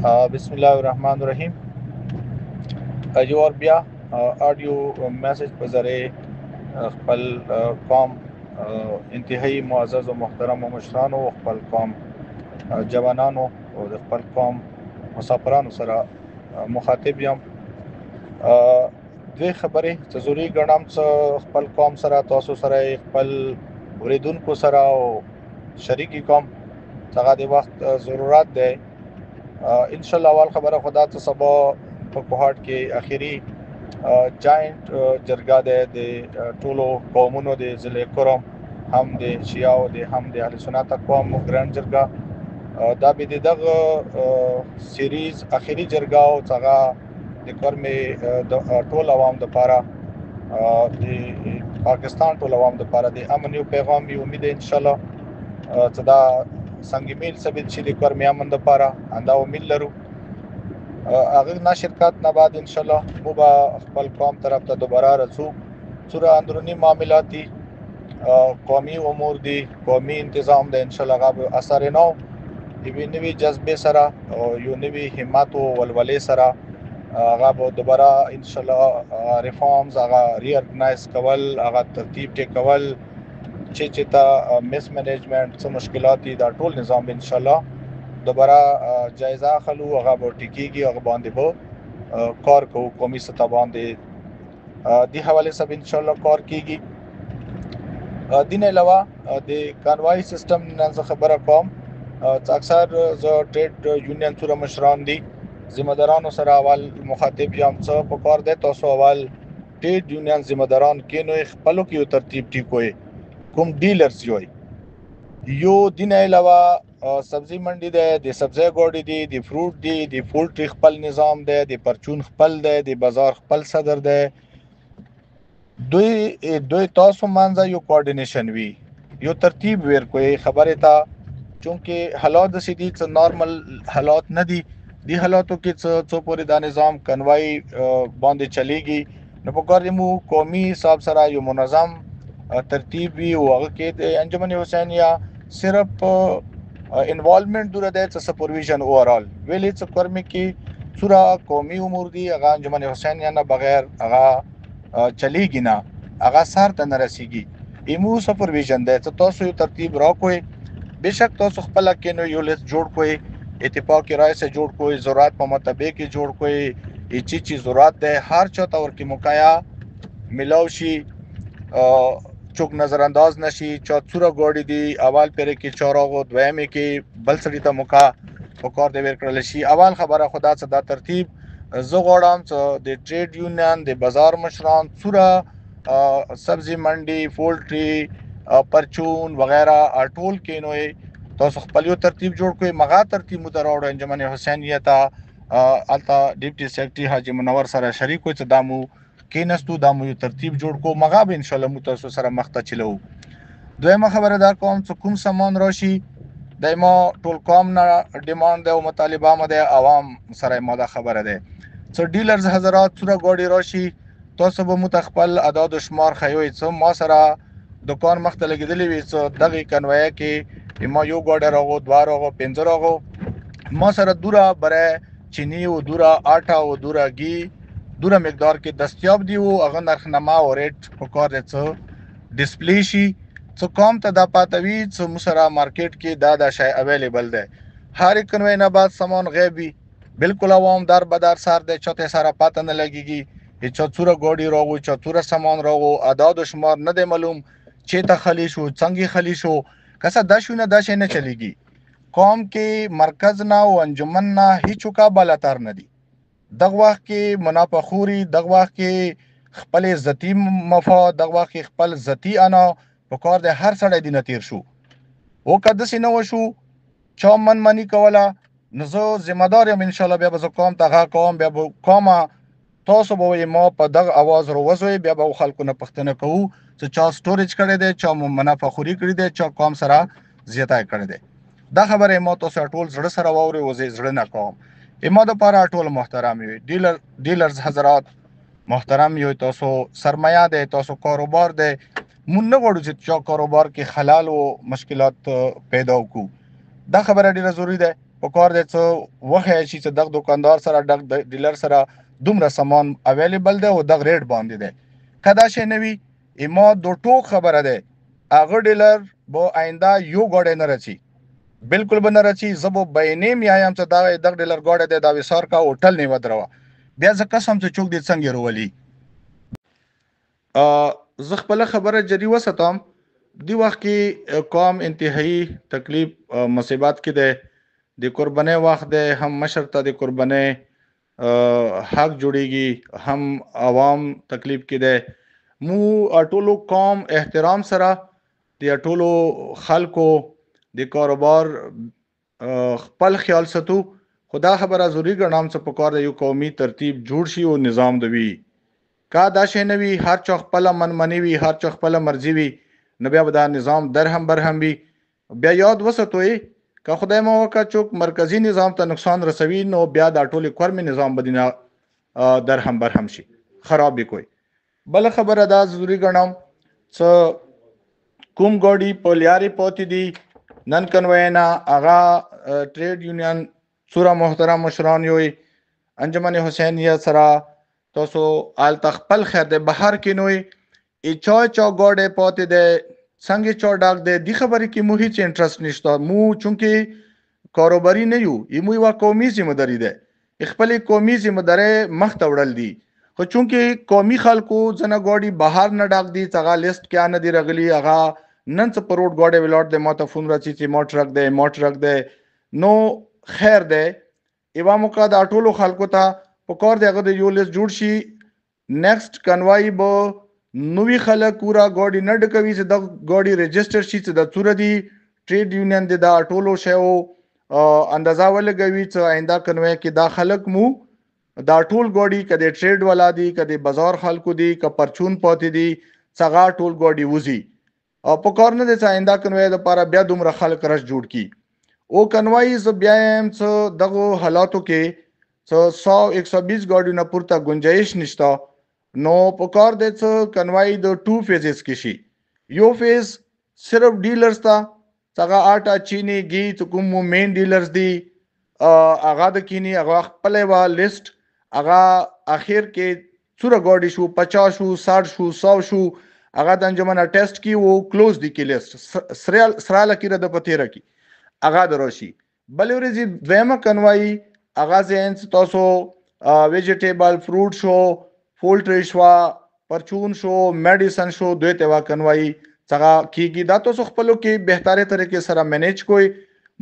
بسم الله الرحمن الرحیم. یو اور بیا آډیو میسج په ذریعه خپل قوم انتهایی معزز و محترم و مشرانو او خپل قوم جوانانو او د خپل قوم مسافرانو سره مخاطب یم. دوی خبرې چې ضروري ګڼم چې خپل قوم سره تاسو سره خپل اوریدونکو سره او شریکي کوم څنګه د وخت ضرورت دی. ان شاء الله اول خبره خدا ته سبا په کوهاټ کې اخیری جاینټ جرګه ده د ټولو قومونو د ضلع کرم هم د شیعو د هم د اهل سنت قوم ګران جرګه دا به دغه سیریز اخیری جرګه او څنګه د کرمې د ټول عوام د لپاره د پاکستان ټول عوام د لپاره د امن یو پیغام یو امید ان شاء الله چې دا څنګه میل ثبت شي د کرمې امن د لپاره انده امید لرو. هغه نه شرکت نه بعد ان شاء الله مو به خپل قوم طرف ته دوباره رسو. څوره اندرونی معاملات دي، قومي امور دي، قومي انتظام د ان شاء الله غو اثر نه دی نوی جذبه سره او یو نوی همت او ولولې سره هغه به دوباره ان شاء الله ریفارمز هغه ری ارګنایز کول، هغه ترتیب ټیکول چې تا مس منیجمنت څه مشکلات دي دا ټول نظام ان شاء الله دوباره جایزه اخلو، هغه به ټیکيږي، هغه باندې به کار کوو. قومي سطح باندې دی حواله سب ان شاء الله کار کیږي. دین علاوه د کانوای سیستم نن خبره کوم چې اکثر ز ټریډ یونین سره مشران دي ذمہ دارانو سره اول مخاطب یم څه په کار دی تاسو اول ټریډ یونین ذمہ داران کینو خپلو کې ترتیب ټیکوي کوم ډیلرز جوړي یو دین علاوه سبزی منډي ده، د سبزی ګوډي دي، د فروټ دي، د پولټري خپل نظام ده، د پرچون خپل ده، د بازار خپل صدر ده. دوی تاسو منځه یو کوارډینیشن وي، یو ترتیب ورکوي خبره تا چونکه حالات د سیدی څ نارمل حالات نه دي. دی حالاتو کې څو پورې دا نظام کنوای باندې چلیږي نو په کار مو قومي حساب سره یو منظم ترتیب وي او هغه کې د انجمن حسینیا صرف انوالومنٹ دوره ده څه سپرویژن اوورال ویلې څه کرمه کې صورا قومي امور دي هغه انجمن حسینیا نه بغیر هغه چلیږي نه، هغه سر ته نه رسیږي. ایمو سپرویژن ده څه تاسو یو ترتیب راکوي، بشک تاسو خپل کې نو یو لیست جوړ کوئ، اتفاق رائے سے جوړ کوئ، ضرورت په مطابق کې جوړ کوئ، چی ضرورت ده هر چا ته ورکی مکایا ملاو شي، چوک نظر انداز نشي. چا څوره ګوډي دي اول پرې کې چاراغو دویمه کې بل سړی ته موقع وکړ دی ورکړل شي. اول خبره خدا څخه دا ترتیب زه غواړم چې د ټریډ یونین د بازار مشران څوره سبزی منډي پولټري پرچون وغیرہ ټول کینوي تاسو خپل یو ترتیب جوړ کوئ. مغا ترتیب متراوړ انجمن حسینیت التا ډیپټي سیکرټري حاجی منور سره شریک وي چې دامو کینستو دامو یو ترتیب جوړ کو مغا به ان شاء الله متاسو سره مخته چلو. دویمه خبره دا کوم چې کوم سامان راشي دایمو ټول قوم نه ډیماند او مطالبه مده عوام سره ماده خبره ده چې ډیلرز حضرات سره ګوډي راشي تاسو به متخپل اعداد و شمار خیوي چې ما سره دکان مخته لګیدلې وي چې دغه کنوای کې ما یو ګوډه راغو دوه راغو پنځه راغو ما سره دوره بره چینی او دوره آټا او دوره گی دوره مقدار کې دستیاب دی او هغه نرخنامه او ریټ په کار څه ډسپلی شي څه کوم ته دا پاتوي څه مسره مارکیټ کې دا شای اویلیبل ده. هر کنوای نه بعد سامان غیبی بالکل عوام دار بدار سر ده چته سره پاتہ نه لګيږي چې څوره ګوډي راغو چې څوره سامان راغو اعداد و شمار نه دی معلوم چې ته خلی شو څنګه خلی شو کسه دا شونه دا شي نه چلیږي. قوم کې مرکز نه او انجمن نه هیڅ کا بالاتر نه دي. دغه وخت کې منافخوري، دغه وخت کې خپل ذاتی مفاد، دغه وخت کې خپل ذاتی انا په کار د هر سړی دینه تیر شو او کده سینه وشو چا منی کوله نو زه ذمہ دار یم ان شاء الله بیا به قوم ته قوم بیا به قومه تاسو به ما په دغه आवाज روزوي بیا به خلکو نه پښتنه کوو چې چا سټوریج کړی دی چا منافخوري کړی دی چا قوم سره زیاتای کړی دی. دا خبره ما تاسو ټول زړه سره واوري او زړه نه کوم. اما د پاره ټول محترم وي ډیلرز حضرات محترم یو تاسو سرمایه ده تاسو کاروبار ده مون نه غواړو چې کاروبار کې خلل او مشکلات پیدا وکړو. دا خبره ډیره ضروری ده پکار دی څه وخی شي چې دغه دکاندار سره دغه ډیلر سره دومره سامان اویلیبل دی او دغه ریټ باندې دی که دا شی نه وي اما دو ټوک خبره دی هغه ډیلر به آینده یو ګاډی نه رسي بالکل به نه رسي زه به بیانې میایم چې دغه ډیلر ګاډی دی دا وسار کا هوټل نه ودروه بیا زه قسم چې چوک دې څنګه رولي زه خپل خبره جری وساتم دی وخت کې قوم انتهایی تکلیف مصیبات کې ده د قربانۍ وخت ده هم مشر ته د قربانۍ حق جوړیږي هم عوام تکلیف کې ده مو ټولو قوم احترام سره د ټولو خلکو د کاروبار خپل خیال ساتو خدا خبره ضروری ګڼم چې په کار یو قومي ترتیب جوړ شي او نظام دوی کا دا شی نه وي هر چا خپل منمنې وي هر چا خپل مرزي وي نو بیا به دا نظام درهم برهم وي بیا یاد وساتوي که خدای مو وکړه چوک مرکزی نظام ته نقصان رسوي نو بیا دا ټول قومي نظام بدینه درهم برهم شي خراب کوي بل خبره دا ضروری ګڼم چې کوم ګاډي په لیاري پاتې دي نن کنوینا اغا ټریډ یونین سورا محترم مشران یوي انجمن حسینیه سره تاسو آل تخپل خیر د بهر کې نوې ای چا ګاډي پاتې ده څنګه چا ډاک ده دی خبرې کې مو هیڅ انټرست نشته مو چونکه کاروباري نه یو ایمو یو قومي ذمہ داری ده خپل قومي ذمہ داری مخ ته وړل دي خو چونکه قومي خلکو ځنه ګاډي بهر نه ډاک دي څنګه لیست کې نه دی رغلی هغه نن څه پروډ ګاډي ولاټ ده ماته فون راځي چې موټر ده نو خیر ده ایوا موقع د ټولو خلکو ته پکار دغه د یو لیست جوړ شي نیکسٹ کنوای به نوې خلک پورا ګاډي نه ډکوي چې د ګاډي رجستر شي چې د تور دي ټریډ یونین د ټولو شیو اندازا ولګوي چې آینده کنوای کې دا خلک مو دا ټول ګاډي کده ټریډ والا دي کده بازار خلکو دي ک پرچون پاتې دي څنګه ټول ګاډي وزي او پکار نه د آینده کنوای د لپاره بیا دومره خلک رش جوړ کی او کنوای ز بیا هم څه دغه حالاتو کې 100-120 ګاډي نه پورته گنجائش نشته نو پکار د څه کنوای د 2 فیزز کې شي یو فیز صرف ډیلرز تا څنګه آټا چینی گی ته کوم مین ډیلرز دي اغا د کینی اغا خپل وا لیست اغا اخر کې څوره ګاډي شو 50 شو 60 شو 100 شو اغا د انجمن ټیسټ کی وو کلوز دی کې لیست سراله کې د پته رکی اغا دروشي بل ورځي دویمه کنوای اغا زین تاسو ویجیټیبل فروټ شو پولټری شو پرچون شو میډیسن شو دوی ته وا کنوای څنګه کیږي دا تاسو خپلو کې بهتره طریقې سره مینیج کوی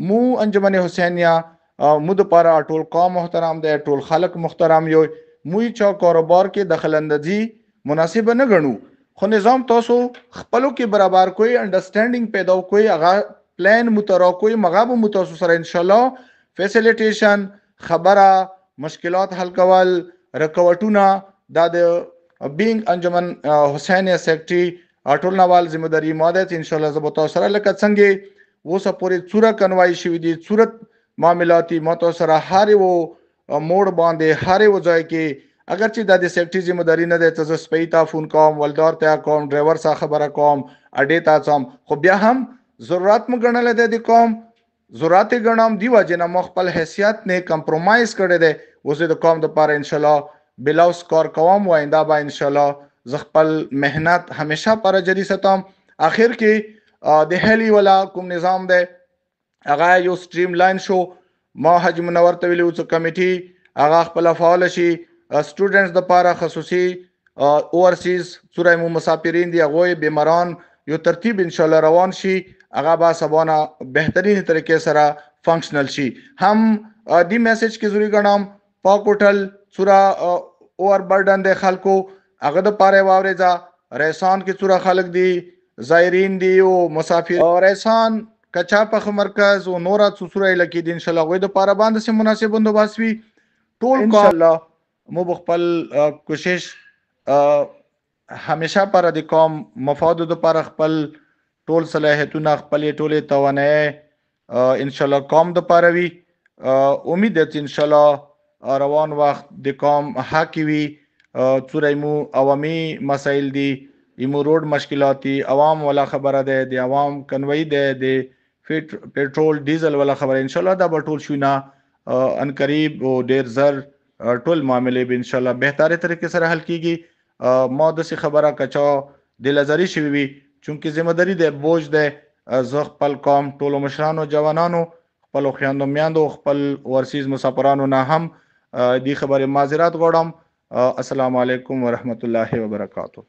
مو انجمن حسینیا مو د پاره ټول قوم محترم دی ټول خلک محترم یو مو چا کاروبار کې دخلندزي مناسب نه غنو خو نظام تاسو خپلو کې برابر کوی انډرستانډینګ پیدا کوی هغه پلان مترا کوی مغاب متاسو سره ان شاء الله فیسیلیټیشن خبره مشکلات حل کول رکوټونه دا د بینګ انجمن حسینیا سیکټری ټول نوال ذمہ داری ماده ان شاء الله زبطا سره لکه څنګه وسه پوری څوره کنوای شوې دي صورت معاملاتي ماته سره هر وو موړ باندې هر وو ځای کې اگر چې د سیکټری ذمہ داری نه ده ته سپیتا فون کوم ولدار ته کوم ډرایور سره خبره کوم اډې تا څم خو بیا هم ضرورت مګنل ده د کوم ضرورت ګڼم دی وجه نه مخبل حیثیت نه کمپرمایز کړي ده وزه د کوم د پاره ان شاء الله بلاو سکور کوم و آینده با ان شاء الله زخپل مهنت همیشه پر جری ستم اخر کې د هلی ولا کوم نظام ده هغه یو سټریم لاین شو ما حج منور ته ویلو چې کمیټي هغه خپل فعال شي سټوډنټس د پاره خصوصي اورسیز سورای مو مسافرین دی هغه بیماران یو ترتیب ان شاء الله روان شي هغه با سبانه بهترین طریقې سره فنکشنل شي هم دی میسج کې ضروری ګڼم پاک هوټل سورا اور برډن د خلکو هغه د پاره واورېځه ریسان کې څوره خلک دي زایرین دي او مسافر او ریسان کچا په مرکز او نورا څوره لکه دي ان شاء الله غوې د پاره باندې سم مناسب بندوبست وي ټول ان شاء الله مو خپل کوشش همیشه پر د قوم مفاد د پر خپل ټول صلاحیتونه خپل ټوله توانایي ان شاء الله قوم د پاره وي امید ده ان شاء الله روان وخت د قوم حق وي څوریمو عوامي مسائل دي ایمو روډ مشکلاتي عوام ولا خبره ده د عوام کنوي ده د پیټرول ډیزل ولا خبره ان شاء الله دا به ټول شو نه ان قریب او ډیر زر ټول معاملې به ان شاء الله بهتره طریقې سره حل کیږي. ما د څه خبره کچا د لزري شوی وي چونکه ذمہ داری د بوج د زه خپل قوم ټولو مشرانو جوانانو خپل خویندو میاندو خپل ورسیز مسافرانو نه هم دی خبره معذرت غواړم. السلام علیکم ورحمت الله وبرکاته.